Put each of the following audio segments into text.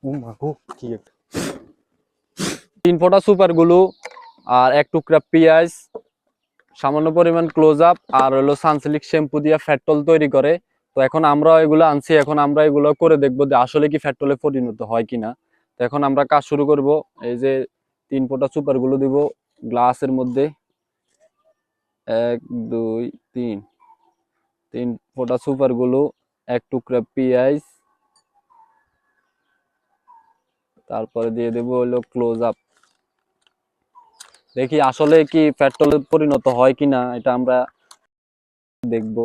কি একটা 3 ফোঁটা সুপার গ্লু আর 1 টুকরা পেঁয়াজ, সামান্য পরিমাণ ক্লোজ আপ আর হলো সানসিল্ক শ্যাম্পু দিয়ে ফেট্টল তৈরি করে। তো এখন আমরা এগুলো আনছি, এখন আমরা এগুলো করে দেখবো যে আসলে কি ফেট্টলে পরিণত হয় কিনা। তো এখন আমরা কাজ শুরু করব। এই যে 3 ফোঁটা সুপার গ্লু দিব গ্লাসের মধ্যে, 1 2 3, 3 ফোঁটা সুপার গ্লু, 1 টুকরা পেঁয়াজ, তারপরে দিয়ে দেবো হলো ক্লোজ আপ। দেখি আসলে কি ফেট্টলে পরিণত হয় কিনা, এটা আমরা দেখব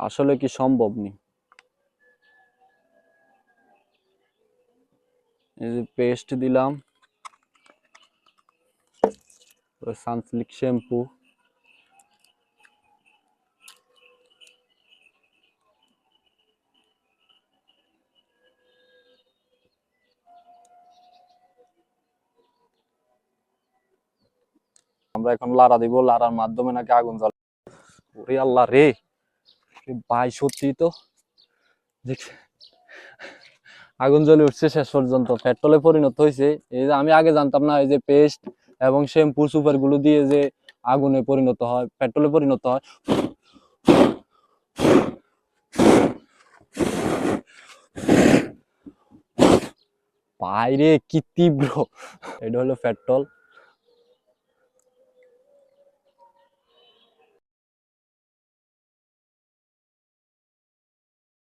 আসলে কি সম্ভব নি। এই যে পেস্ট দিলাম, সানসিল্ক শ্যাম্পু, আমরা এখন লাড়া দিব, লাড়ার মাধ্যমে নাকি আগুন জ্বলে। ওরে আল্লাহ রে ভাই, সত্যি তো দেখছি আগুন জ্বলে উঠছে, শেষ পর্যন্ত পেট্রোলে পরিণত হয়েছে। এই যে আমি আগে জানতাম না এই যে পেস্ট এবং শ্যাম্পু সুপার গুলো দিয়ে যে আগুনে পরিণত হয়, পেট্রোলে পরিণত হয়। বাইরে কি তীব্র, এটা হলো পেট্রোল।